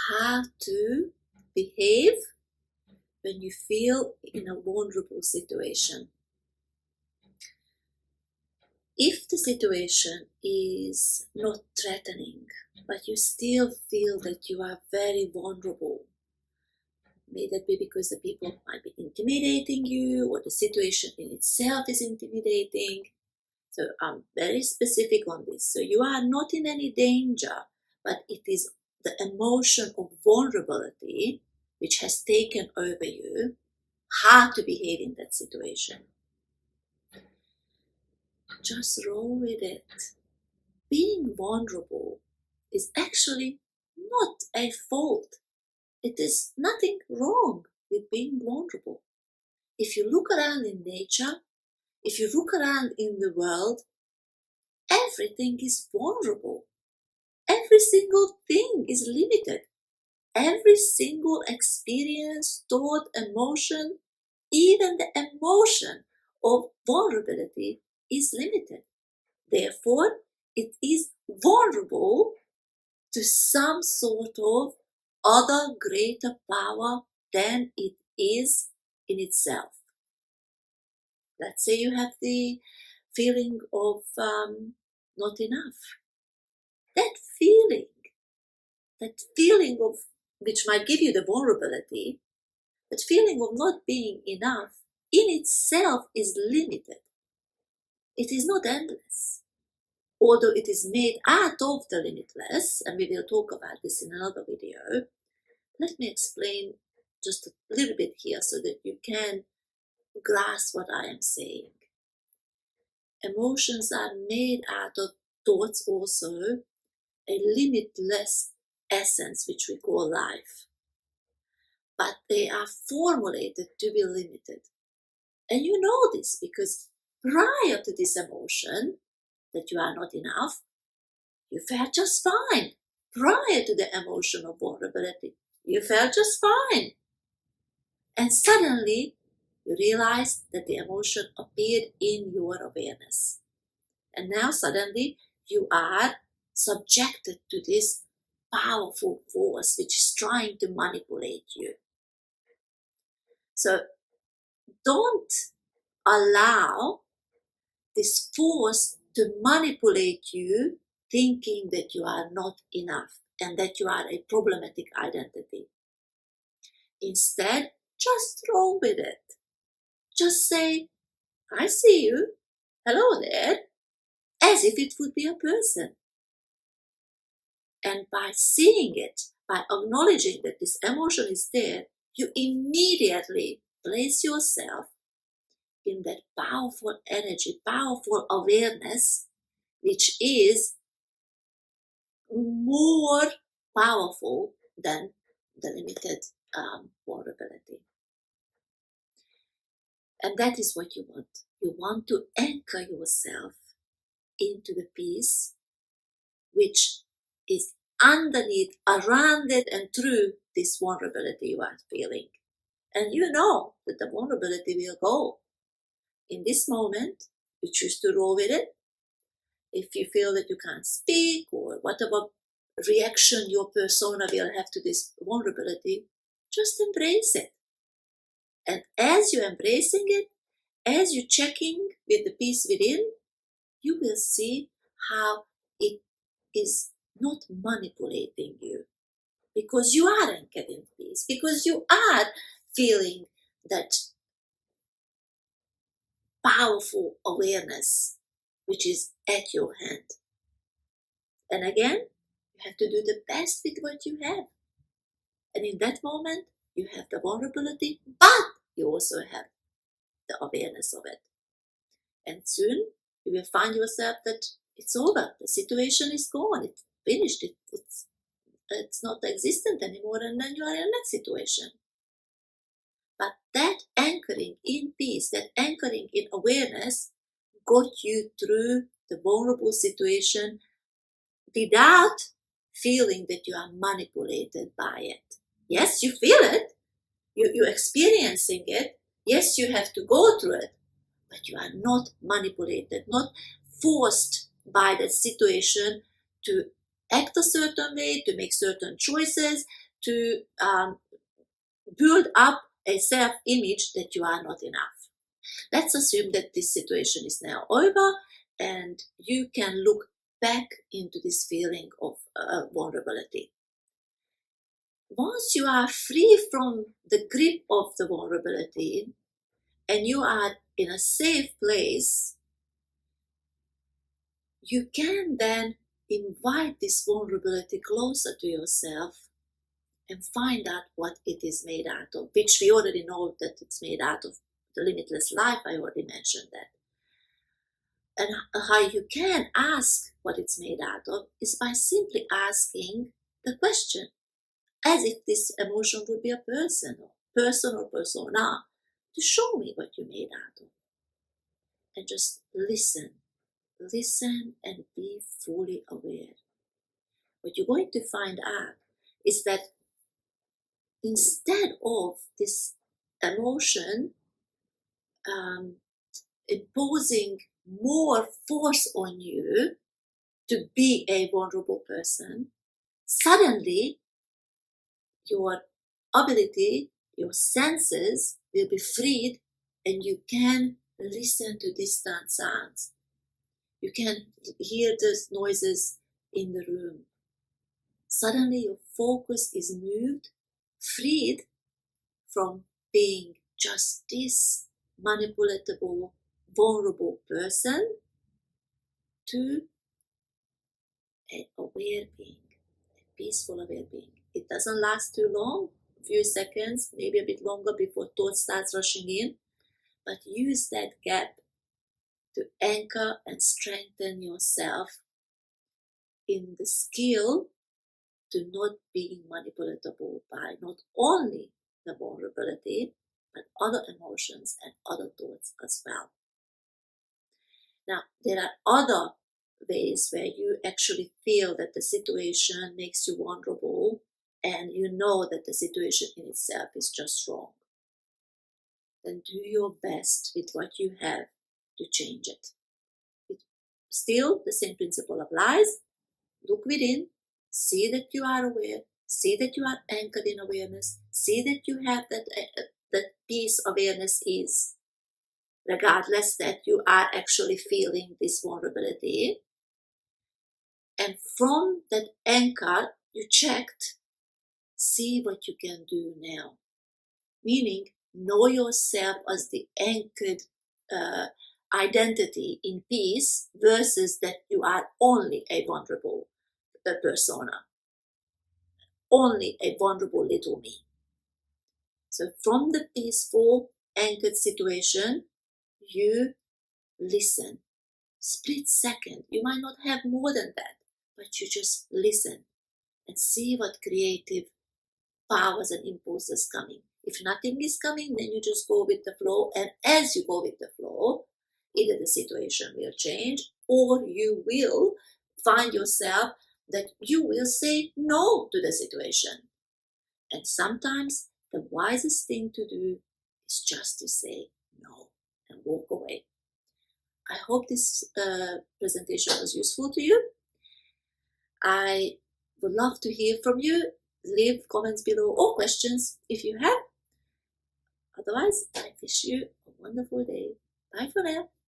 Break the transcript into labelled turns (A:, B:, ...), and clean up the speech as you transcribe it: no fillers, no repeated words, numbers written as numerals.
A: how to behave when you feel in a vulnerable situation. If the situation is not threatening, but you still feel that you are very vulnerable, may that be because the people might be intimidating you or the situation in itself is intimidating. So I'm very specific on this. So you are not in any danger, but it is the emotion of vulnerability which has taken over you, how to behave in that situation. Just roll with it. Being vulnerable is actually not a fault. It is nothing wrong with being vulnerable. If you look around in nature, if you look around in the world, everything is vulnerable. Every single thing is limited. Every single experience, thought, emotion, even the emotion of vulnerability is limited. Therefore, it is vulnerable to some sort of other greater power than it is in itself. Let's say you have the feeling of not enough. That feeling of which might give you the vulnerability, that feeling of not being enough in itself is limited. It is not endless. Although it is made out of the limitless, and we will talk about this in another video, let me explain just a little bit here so that you can grasp what I am saying. Emotions are made out of thoughts also, a limitless essence which we call life. But they are formulated to be limited. And you know this because prior to this emotion, that you are not enough, you felt just fine. Prior to the emotion of vulnerability, you felt just fine. And suddenly, you realized that the emotion appeared in your awareness. And now suddenly, you are subjected to this powerful force which is trying to manipulate you. So don't allow this force to manipulate you, thinking that you are not enough and that you are a problematic identity. Instead, just roll with it. Just say, I see you. Hello there. As if it would be a person. And by seeing it, by acknowledging that this emotion is there, you immediately place yourself in that powerful energy, powerful awareness, which is more powerful than the limited vulnerability. And that is what you want. You want to anchor yourself into the peace which is underneath, around it, and through this vulnerability you are feeling. And you know that the vulnerability will go. In this moment, you choose to roll with it. If you feel that you can't speak or whatever reaction your persona will have to this vulnerability, just embrace it. And as you're embracing it, as you're checking with the peace within, you will see how it is not manipulating you. Because you are anchored in peace, because you are feeling that powerful awareness which is at your hand. And again, you have to do the best with what you have. And in that moment, you have the vulnerability, but you also have the awareness of it. And soon you will find yourself that it's over. The situation is gone. It's finished. It's not existent anymore. And then you are in the next situation. But that anchoring in peace, that anchoring in awareness got you through the vulnerable situation without feeling that you are manipulated by it. Yes, you feel it. You're experiencing it. Yes, you have to go through it. But you are not manipulated, not forced by that situation to act a certain way, to make certain choices, to build up a self-image that you are not enough. Let's assume that this situation is now over and you can look back into this feeling of vulnerability. Once you are free from the grip of the vulnerability and you are in a safe place, you can then invite this vulnerability closer to yourself and find out what it is made out of, which we already know that it's made out of. The limitless life, I already mentioned that. And how you can ask what it's made out of is by simply asking the question, as if this emotion would be a person or persona, to show me what you made out of. And just listen and be fully aware. What you're going to find out is that instead of this emotion imposing more force on you to be a vulnerable person, suddenly your ability, your senses will be freed and you can listen to distant sounds. You can hear the noises in the room. Suddenly your focus is moved, freed from being just this manipulatable, vulnerable person to an aware being, a peaceful aware being. It doesn't last too long, a few seconds, maybe a bit longer before thought starts rushing in, but use that gap to anchor and strengthen yourself in the skill to not being manipulatable by not only the vulnerability, but other emotions and other thoughts as well. Now, there are other ways where you actually feel that the situation makes you vulnerable and you know that the situation in itself is just wrong. Then do your best with what you have to change it. Still, the same principle applies. Look within, see that you are aware, see that you are anchored in awareness, see that you have that peace awareness is, regardless that you are actually feeling this vulnerability. And from that anchor, you checked, see what you can do now. Meaning, know yourself as the anchored identity in peace versus that you are only a vulnerable persona, only a vulnerable little me. So from the peaceful, anchored situation, you listen. Split second. You might not have more than that, but you just listen and see what creative powers and impulses coming. If nothing is coming, then you just go with the flow. And as you go with the flow, either the situation will change or you will find yourself that you will say no to the situation. And sometimes the wisest thing to do is just to say no and walk away. I hope this presentation was useful to you. I would love to hear from you. Leave comments below or questions if you have. Otherwise, I wish you a wonderful day. Bye for now.